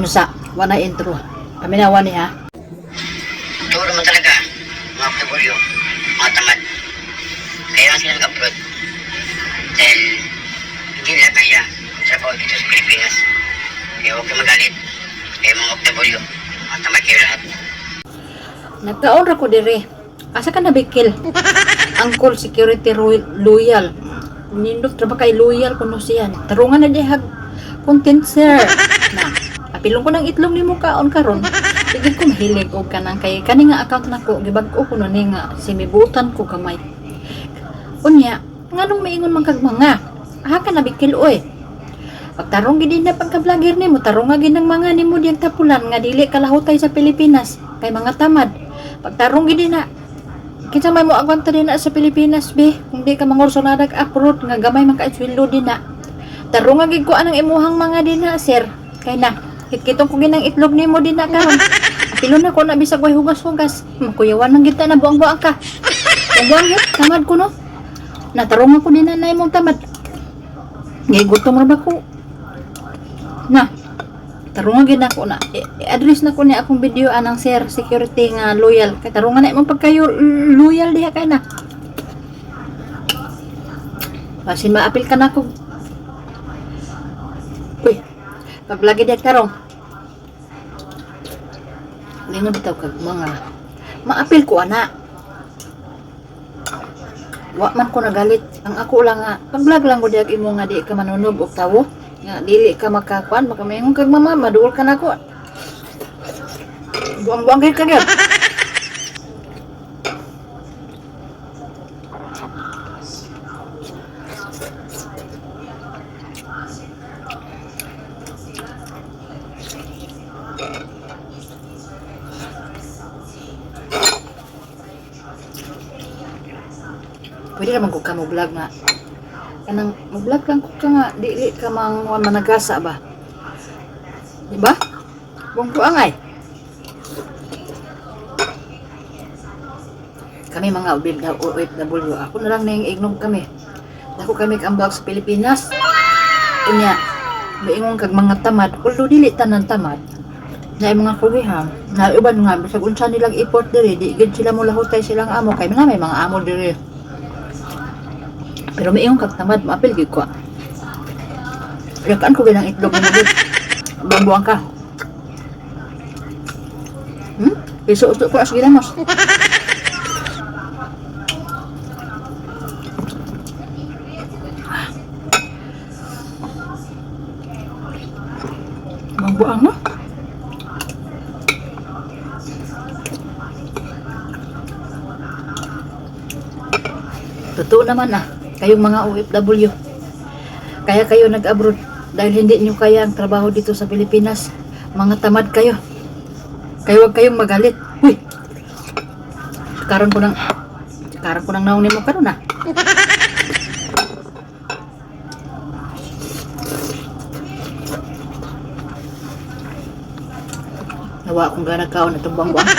Unsa, wala intro. Kami na wani ha. Turo mo talaga, mga pagulyo, mga tamad. Kaya lang sila nag-upload. Dahil hindi nila kaya sa bawat dito sa Pilipinas. Kaya huwag kayo magalit. Kaya mga OFW, mga tamad kayo lahat. Nagkaon ra ko dire. Asa ka nabikil? Angkol security loyal. Nindot ra ba kay loyal kuno siya? Tarungan na dihag content sir. Na, apilong ko ng itlog nimo kaon karon. Sige ko mahilig og kanang kay kani nga account nako gibag-o ko no ni nga simibutan ko kamay. Unya, nganong maingon man kag mga? Aha ka nabikil oy. Pagtarong gid na pagka-vlogger nimo, tarong nga gid ng mga nimo diyang tapulan nga dili kalahutay sa Pilipinas kay mga tamad. Pagtarong gid na kinsa may mo agwanta din na sa Pilipinas be, kung di ka mangorso na nag-upload nga gamay man ka sweldo din na. Tarong nga gid ko anang imuhang mga din na sir. Kay na kitong ko ginang itlog nimo din na karon. Apilo na ko na bisag way hugas-hugas. Makuyawan man gid ta na buang-buang ka. Buang gid tamad ko no. Natarong ako din na imong tamad. Ngay gutom ra ba ko? Na. Tarungan gid nako na i-address na ko ni akong video anang sir security nga loyal kay tarungan na imong pagkayo loyal diha kay na. Basin maapil ka nako. Uy. Paglagi diha tarong. Lingon bitaw kag mga maapil ko ana. Wa man ko nagalit ang ako lang nga pag-vlog lang ko diha imo nga di ka manunog og tawo. Nga dili ka makakuan baka mayong kag mama maduol ka nako. Buang-buang kay kagad. Pwede naman ko ka mo vlog nga kanang mag-vlog lang ko ka nga dili ka mang managasa ba diba buang-buang ay kami mga OFW ako na lang nang ignog kami dako kami ang vlog sa Pilipinas unya maingon kag mga tamad although dili tanan tamad na mga kulihan na uban nga bisag unsa nilang effort diri di gid sila mo lahutay silang amo kay may mga amo diri. Pero may iyong kagtamad, maapil gid ko. Yakaan ko bilang itlog mo gid. Buang-buang ka. Iso-uto ko as ginamos. Buang-buang no? Totoo naman kayong mga OFW. Kaya kayo nag-abroad dahil hindi nyo kaya ang trabaho dito sa Pilipinas. Mga tamad kayo. Kaya huwag kayong magalit. Uy! Karon ko nang naong nimo karon na. Nawa akong ganag kaon na itong buang-buang.